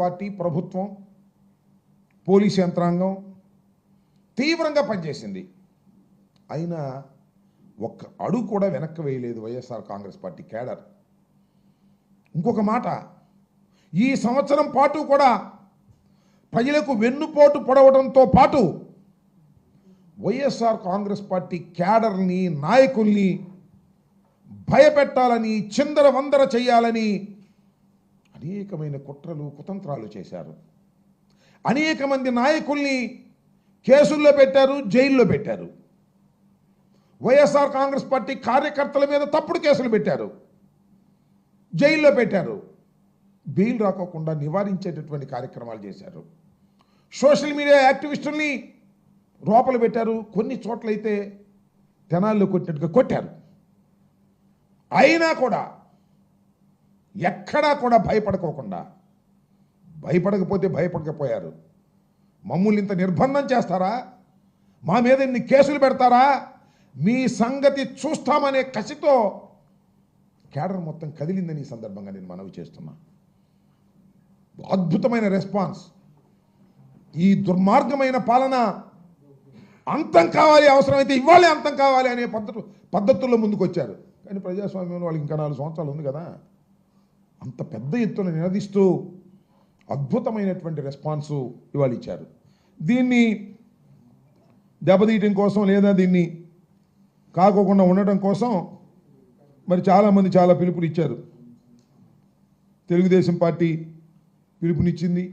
Party ప్రభుత్వం police యంత్రాంగం తీవ్రంగా పనిచేసింది. అయినా ఒక్క అడుగు కూడా వెనక్కి వేయలేదు వైఎస్ఆర్ కాంగ్రెస్ పార్టీ కేడర్. ఇంకొక మాట, ఈ సంవత్సరం పాటు కూడా ప్రజలకు వెన్నుపోటు పొడవడంతో పాటు వైఎస్ఆర్ కాంగ్రెస్ పార్టీ కేడర్ని నాయకుల్ని భయపెట్టాలని చిందరవందర చేయాలని అనేకమైన కుట్రలు కుతంత్రాలు చేశారు. అనేక మంది నాయకుల్ని కేసుల్లో పెట్టారు, జైల్లో పెట్టారు. వైఎస్ఆర్ కాంగ్రెస్ పార్టీ కార్యకర్తల మీద తప్పుడు కేసులు పెట్టారు, జైల్లో పెట్టారు. బెయిల్ రాకోకుండా నివారించేటటువంటి కార్యక్రమాలు చేశారు. సోషల్ మీడియా యాక్టివిస్టుల్ని లోపల పెట్టారు. కొన్ని చోట్లయితే తెనాల్లో కొట్టినట్టుగా కొట్టారు. అయినా కూడా ఎక్కడా కూడా భయపడకపోతే భయపడకపోయారు. మమ్మల్ని ఇంత నిర్బంధం చేస్తారా, మా మీద ఇన్ని కేసులు పెడతారా, మీ సంగతి చూస్తామనే కసితో కేడర్ మొత్తం కదిలిందని ఈ సందర్భంగా నేను మనవి చేస్తున్నా. అద్భుతమైన రెస్పాన్స్. ఈ దుర్మార్గమైన పాలన అంతం కావాలి, అవసరమైతే ఇవ్వాలి, అంతం కావాలి అనే పద్ధతుల్లో ముందుకు వచ్చారు. కానీ ప్రజాస్వామ్యంలో వాళ్ళకి ఇంకా 4 సంవత్సరాలు ఉంది కదా. అంత పెద్ద ఎత్తున నినదిస్తూ అద్భుతమైనటువంటి రెస్పాన్సు ఇవాళ ఇచ్చారు. దీన్ని దెబ్బతీయటం కోసం లేదా దీన్ని కాకోకుండా ఉండటం కోసం మరి చాలామంది చాలా పిలుపులు ఇచ్చారు. తెలుగుదేశం పార్టీ పిలుపునిచ్చింది,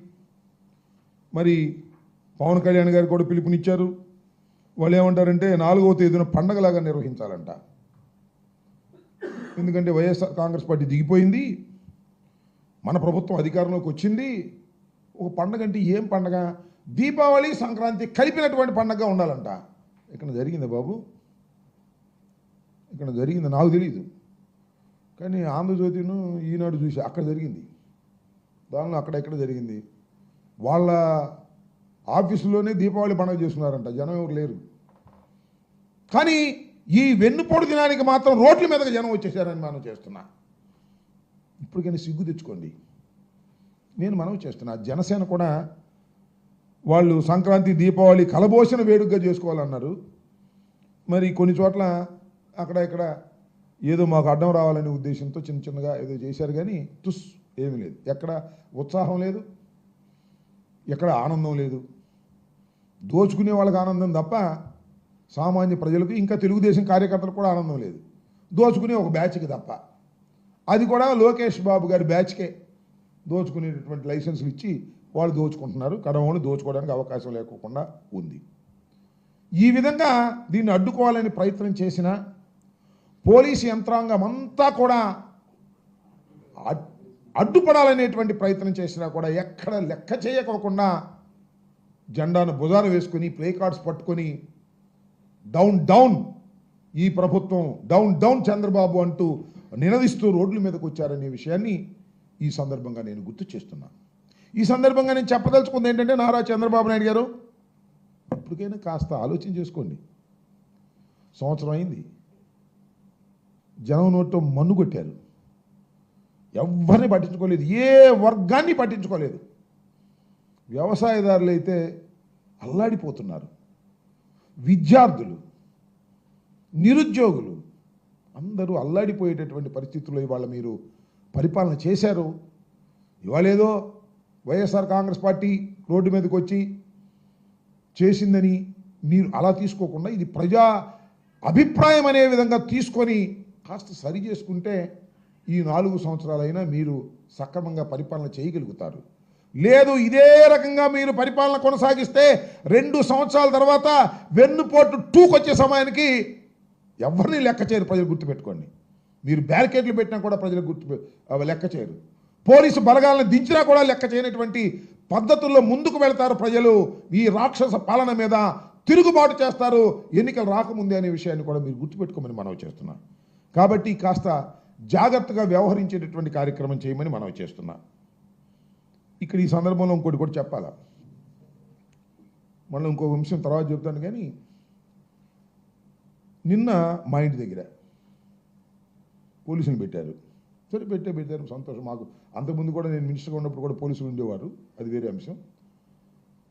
మరి పవన్ కళ్యాణ్ గారు కూడా పిలుపునిచ్చారు. వాళ్ళు ఏమంటారంటే 4వ తేదీన పండగలాగా నిర్వహించాలంట. ఎందుకంటే వైఎస్ఆర్ కాంగ్రెస్ పార్టీ దిగిపోయింది, మన ప్రభుత్వం అధికారంలోకి వచ్చింది. ఒక పండగ అంటే ఏం పండగ? దీపావళి సంక్రాంతి కలిపినటువంటి పండగగా ఉండాలంట. ఇక్కడ జరిగిందా బాబు? ఇక్కడ జరిగింది నాకు తెలియదు, కానీ ఆంధ్రజ్యోతిను ఈనాడు చూసి అక్కడ జరిగింది. దానిలో అక్కడెక్కడ జరిగింది. వాళ్ళ ఆఫీసులోనే దీపావళి పండుగ చేస్తున్నారంట, జనం ఎవరు లేరు. కానీ ఈ వెన్నుపోటు దినానికి మాత్రం రోడ్ల మీదకి జనం వచ్చేసారని మనం చేస్తున్నా. ఇప్పటికైనా సిగ్గు తెచ్చుకోండి. నేను మనవి చేస్తున్నా, జనసేన కూడా వాళ్ళు సంక్రాంతి దీపావళి కలబోసిన వేడుకగా చేసుకోవాలన్నారు. మరి కొన్ని చోట్ల అక్కడ ఇక్కడ ఏదో మాకు అడ్డం రావాలనే ఉద్దేశంతో చిన్న చిన్నగా ఏదో చేశారు, కానీ ఏమీ లేదు. ఎక్కడ ఉత్సాహం లేదు, ఎక్కడ ఆనందం లేదు. దోచుకునే వాళ్ళకి ఆనందం తప్ప సామాన్య ప్రజలకు, ఇంకా తెలుగుదేశం కార్యకర్తలకు కూడా ఆనందం లేదు. దోచుకునే ఒక బ్యాచ్కి తప్ప, అది కూడా లోకేష్ బాబు గారి బ్యాచ్కే దోచుకునేటటువంటి లైసెన్సులు ఇచ్చి వాళ్ళు దోచుకుంటున్నారు. కడవని దోచుకోవడానికి అవకాశం లేకుండా ఉంది. ఈ విధంగా దీన్ని అడ్డుకోవాలని ప్రయత్నం చేసిన పోలీసు యంత్రాంగం అంతా కూడా అడ్డుపడాలనేటువంటి ప్రయత్నం చేసినా కూడా ఎక్కడ లెక్క చేయకోకుండా జెండాను భుజాన వేసుకుని ప్లే కార్డ్స్ పట్టుకొని డౌన్ డౌన్ ఈ ప్రభుత్వం, డౌన్ డౌన్ చంద్రబాబు అంటూ నినదిస్తూ రోడ్ల మీదకి వచ్చారనే విషయాన్ని ఈ సందర్భంగా నేను గుర్తు చేస్తున్నాను. ఈ సందర్భంగా నేను చెప్పదలుచుకుంది ఏంటంటే, నారా చంద్రబాబు నాయుడు గారు ఇప్పటికైనా కాస్త ఆలోచన చేసుకోండి. సంవత్సరం అయింది, జనం నోట్లో మన్ను కొట్టారు, ఎవరిని పట్టించుకోలేదు, ఏ వర్గాన్ని పట్టించుకోలేదు. వ్యవసాయదారులు అయితే అల్లాడిపోతున్నారు, విద్యార్థులు, నిరుద్యోగులు అందరూ అల్లాడిపోయేటటువంటి పరిస్థితుల్లో ఇవాళ మీరు పరిపాలన చేశారు. ఇవాళేదో వైఎస్ఆర్ కాంగ్రెస్ పార్టీ రోడ్డు మీదకి వచ్చి చేసిందని మీరు అలా తీసుకోకుండా ఇది ప్రజా అభిప్రాయం అనే విధంగా తీసుకొని కాస్త సరి చేసుకుంటే ఈ 4 సంవత్సరాలైనా మీరు సక్రమంగా పరిపాలన చేయగలుగుతారు. లేదు, ఇదే రకంగా మీరు పరిపాలన కొనసాగిస్తే 2 సంవత్సరాల తర్వాత వెన్నుపోటు 2కి వచ్చే సమయానికి ఎవరిని లెక్క చేయరు. ప్రజలు గుర్తుపెట్టుకోండి. మీరు బ్యారికేడ్లు పెట్టినా కూడా ప్రజలు లెక్క చేయరు. పోలీసు బలగాలను దించినా కూడా లెక్క చేయనటువంటి పద్ధతుల్లో ముందుకు వెళ్తారు ప్రజలు. ఈ రాక్షస పాలన మీద తిరుగుబాటు చేస్తారు ఎన్నికలు రాకముందే అనే విషయాన్ని కూడా మీరు గుర్తుపెట్టుకోమని మనవి చేస్తున్నాం. కాబట్టి కాస్త జాగ్రత్తగా వ్యవహరించేటటువంటి కార్యక్రమం చేయమని మనవి చేస్తున్నా. ఇక్కడ ఈ సందర్భంలో ఇంకోటి కూడా చెప్పాలా, మళ్ళీ ఇంకో విషయం తర్వాత చెప్తాను. కానీ నిన్న మా ఇంటి దగ్గర పోలీసులు పెట్టారు. సరే పెట్టారు సంతోషం. మాకు అంతకుముందు కూడా నేను మినిస్టర్గా ఉన్నప్పుడు కూడా పోలీసులు ఉండేవారు, అది వేరే అంశం.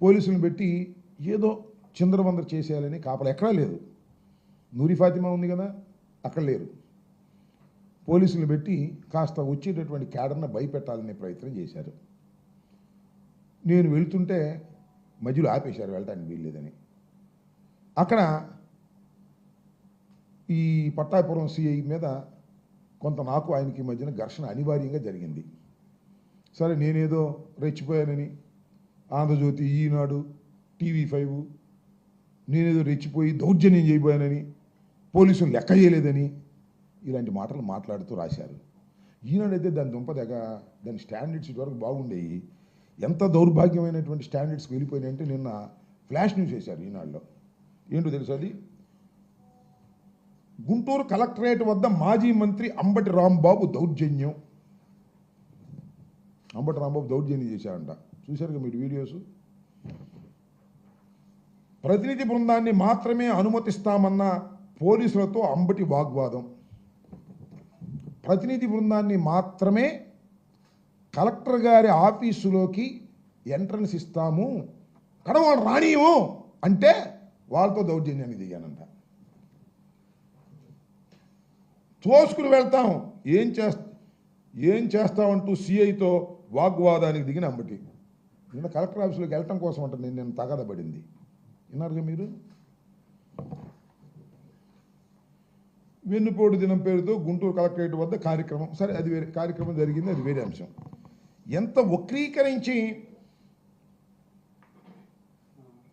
పోలీసులను పెట్టి ఏదో చిందరవందర చేసేయాలని కాపలా ఎక్కడా లేదు. నూరి ఫాతిమా ఉంది కదా, అక్కడ లేరు. పోలీసులు పెట్టి కాస్త వచ్చేటటువంటి క్యాడర్ని భయపెట్టాలనే ప్రయత్నం చేశారు. నేను వెళ్తుంటే మధ్యలో ఆపేశారు, వెళ్ళటానికి వీల్లేదని. అక్కడ ఈ పట్టాపురం సిఐ మీద కొంత నాకు ఆయనకి మధ్యన ఘర్షణ అనివార్యంగా జరిగింది. సరే నేనేదో రెచ్చిపోయానని, ఆంధ్రజ్యోతి, ఈనాడు, TV5 నేనేదో రెచ్చిపోయి దౌర్జన్యం చేయబోయానని, పోలీసులు లెక్క చేయలేదని ఇలాంటి మాటలు మాట్లాడుతూ రాశారు. ఈనాడైతే దాని దుంపదగ, దాని స్టాండర్డ్స్ ఇటువరకు బాగుండేవి. ఎంత దౌర్భాగ్యమైనటువంటి స్టాండర్డ్స్కి వెళ్ళిపోయినాయంటే నిన్న ఫ్లాష్ న్యూస్ వేశారు ఈనాడులో. ఏంటో తెలుసు, అది గుంటూరు కలెక్టరేట్ వద్ద మాజీ మంత్రి అంబటి రాంబాబు దౌర్జన్యం. అంబటి రాంబాబు దౌర్జన్యం చేశారంట. చూశారుగా మీరు వీడియోస్. ప్రతినిధి బృందాన్ని మాత్రమే అనుమతిస్తామన్న పోలీసులతో అంబటి వాగ్వాదం. ప్రతినిధి బృందాన్ని మాత్రమే కలెక్టర్ గారి ఆఫీసులోకి ఎంట్రన్స్ ఇస్తాము, కడవాళ్ళు రానియము అంటే వాళ్ళతో దౌర్జన్యాన్ని దిగానంట. తోసుకుని వెళ్తాం, ఏం చేస్తామంటూ సిఐతో వాగ్వాదానికి దిగిన అంబటి. నిన్న కలెక్టర్ ఆఫీసులోకి వెళ్ళటం కోసం అంటే నేను తగాద పడింది. విన్నారుగా మీరు. వెన్నుపోటు దినం పేరుతో గుంటూరు కలెక్టరేట్ వద్ద కార్యక్రమం. సరే, అది వేరే కార్యక్రమం జరిగింది, అది వేరే అంశం. ఎంత వక్రీకరించి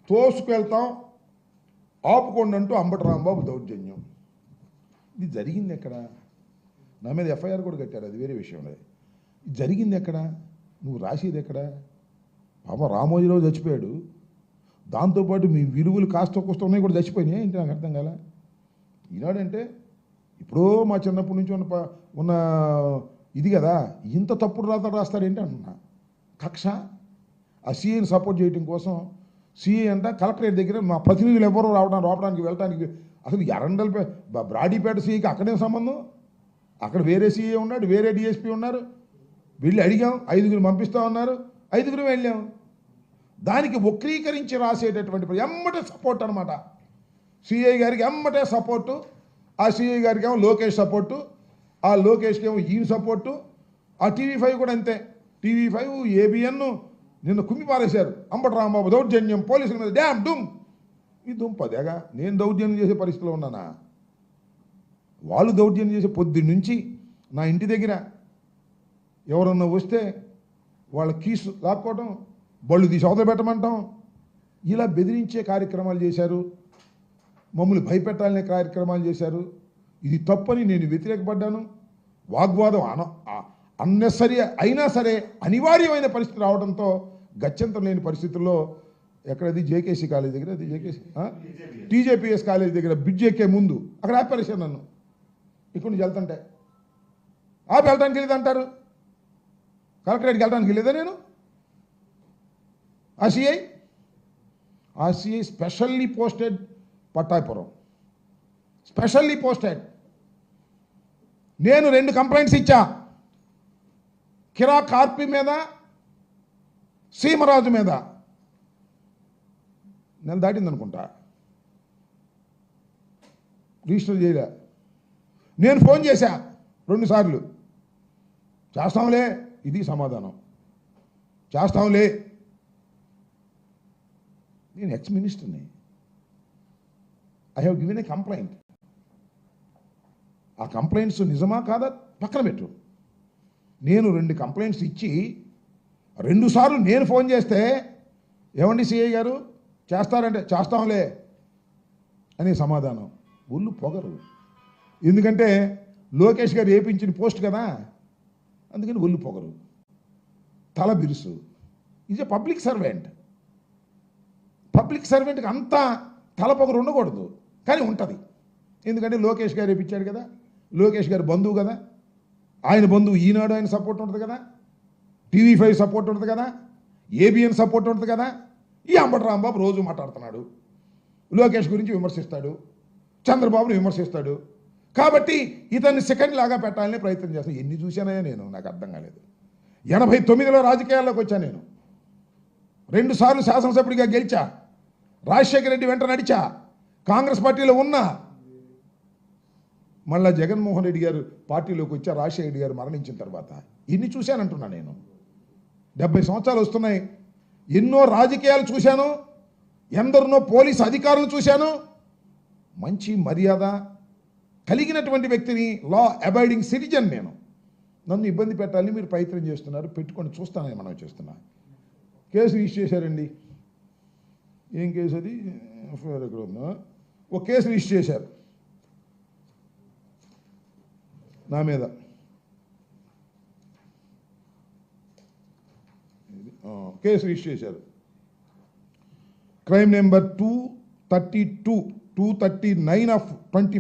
తోసుకెళ్తాం, ఆపుకోండి అంటూ అంబటి రాంబాబు దౌర్జన్యం. ఇది జరిగింది ఎక్కడ? నా మీద ఎఫ్ఐఆర్ కూడా కట్టారు, అది వేరే విషయం. ఇది జరిగింది ఎక్కడ? నువ్వు రాసేది ఎక్కడ? పాప రామోజీరావు చచ్చిపోయాడు, దాంతోపాటు మీ విలువలు కాస్త కోస్త ఉన్నాయి కూడా చచ్చిపోయినాయి ఏంటి? నాకు అర్థం కాల. ఈనాడంటే ఇప్పుడో మా చిన్నప్పటి నుంచి ఉన్న ఇది కదా, ఇంత తప్పుడు రాతలు రాస్తారేంటి అంటున్నా. కక్ష. ఆ సిఐని సపోర్ట్ చేయడం కోసం సిఐ అంట కలెక్టరేట్ దగ్గర మా ప్రతినిధులు ఎవరో రావడానికి వెళ్ళడానికి, అసలు ఎరండల్ బ్రాడీపేట సిఐకి అక్కడే సంబంధం. అక్కడ వేరే సిఐ ఉన్నాడు, వేరే డిఎస్పీ ఉన్నారు. వెళ్ళి అడిగాం, 5గురు పంపిస్తామన్నారు, 5గురు వెళ్ళాం. దానికి వక్రీకరించి రాసేటటువంటి ఎమ్మటే సపోర్ట్ అనమాట. సిఐ గారికి ఎమ్మటే సపోర్టు, ఆ సిఐ గారికి ఏమో లోకేష్ సపోర్టు, ఆ లోకేష్కి ఏమో ఈయన సపోర్టు. ఆ TV5 కూడా అంతే. TV5, ABN నిన్న కుమ్మి పారేశారు. అంబటి రాంబాబు దౌర్జన్యం, పోలీసుల మీద డ్యామ్ డుమ్. ఈ దుంపదేగా నేను దౌర్జన్యం చేసే పరిస్థితిలో ఉన్నానా? వాళ్ళు దౌర్జన్యం చేసే పొద్దు నుంచి నా ఇంటి దగ్గర ఎవరన్నా వస్తే వాళ్ళ కీసు లాక్కోవటం, బళ్ళు తీసి అవతల పెట్టమంటాం, ఇలా బెదిరించే కార్యక్రమాలు చేశారు. మమ్మల్ని భయపెట్టాలనే కార్యక్రమాలు చేశారు. ఇది తప్పని నేను వ్యతిరేకపడ్డాను. వాగ్వాదం అన్నెసరీ అయినా సరే అనివార్యమైన పరిస్థితి రావడంతో గత్యంతరం లేని పరిస్థితుల్లో ఎక్కడది జేకేసీ కాలేజ్ దగ్గర, అది జేకేసీ TJPS కాలేజ్ దగ్గర బ్రిడ్జ్ ఎక్కే ముందు అక్కడ ఆపరేషన్ నన్ను. ఇక్కడ నుంచి వెళ్తుంటే వెళ్ళడానికి వెళ్ళేది అంటారు. కలెక్టరేట్కి వెళ్ళడానికి వెళ్ళేదా నేను? ఆ CI specially posted Pattapuram, specially posted. నేను 2 కంప్లైంట్స్ ఇచ్చా, కిరా కార్పి మీద, సీమరాజు మీద. నెల దాటింది అనుకుంటా, రిజిస్టర్ చేయలే. నేను ఫోన్ చేశా 2 సార్లు, చేస్తాంలే, ఇది సమాధానం, చేస్తాంలే. నేను ఎక్స్ మినిస్టర్ని, I have given a complaint. ఆ కంప్లైంట్స్ నిజమా కాదా పక్కన పెట్టు. నేను 2 కంప్లైంట్స్ ఇచ్చి 2 సార్లు నేను ఫోన్ చేస్తే, ఏమండి సిఐ గారు చేస్తారంటే చేస్తాంలే అనే సమాధానం. ఒళ్ళు పొగరు. ఎందుకంటే లోకేష్ గారు ఏపించిన పోస్ట్ కదా, అందుకని ఒళ్ళు పొగరు, తల బిరుసు. Is a public servant. Public సర్వెంట్కి అంతా తల పొగరు ఉండకూడదు, కానీ ఉంటుంది. ఎందుకంటే లోకేష్ గారు ఏపించాడు కదా, లోకేష్ గారు బంధువు కదా, ఆయన బంధువు ఈనాడు, ఆయన సపోర్ట్ ఉంటుంది కదా, TV5 సపోర్ట్ ఉంటుంది కదా, ABN సపోర్ట్ ఉంటుంది కదా. ఈ అంబటి రాంబాబు రోజు మాట్లాడుతున్నాడు, లోకేష్ గురించి విమర్శిస్తాడు, చంద్రబాబుని విమర్శిస్తాడు. కాబట్టి ఇతన్ని సెకండ్ లాగా పెట్టాలని ప్రయత్నం చేస్తాను. ఎన్ని చూశానయో నేను, నాకు అర్థం కాలేదు. 89లో రాజకీయాల్లోకి వచ్చాను నేను. 2 సార్లు శాసనసభ్యుడిగా గెలిచా. రాజశేఖర రెడ్డి వెంట నడిచా. కాంగ్రెస్ పార్టీలో ఉన్నా. మళ్ళా జగన్మోహన్ రెడ్డి గారు పార్టీలోకి వచ్చా. రాజశేఖర రెడ్డి గారు మరణించిన తర్వాత ఎన్ని చూశానంటున్నా నేను. 70 సంవత్సరాలు వస్తున్నాయి. ఎన్నో రాజకీయాలు చూశాను. ఎందరినో పోలీసు అధికారులు చూశాను. మంచి మర్యాద కలిగినటువంటి వ్యక్తిని, లా అబైడింగ్ సిటిజన్ నేను. నన్ను ఇబ్బంది పెట్టాలని మీరు ప్రయత్నం చేస్తున్నారు. పెట్టుకొని చూస్తానని మనం చేస్తున్నా. కేసు రిజిస్టర్ చేశారండి. ఏం కేసు అది? ఎఫ్ఐఆర్ ఎక్కడ ఉందా? ఒక కేసు రిజిస్టర్ చేశారు నా మీద. కేసు రిజిస్టర్ చేశారు. Crime number 239 of 20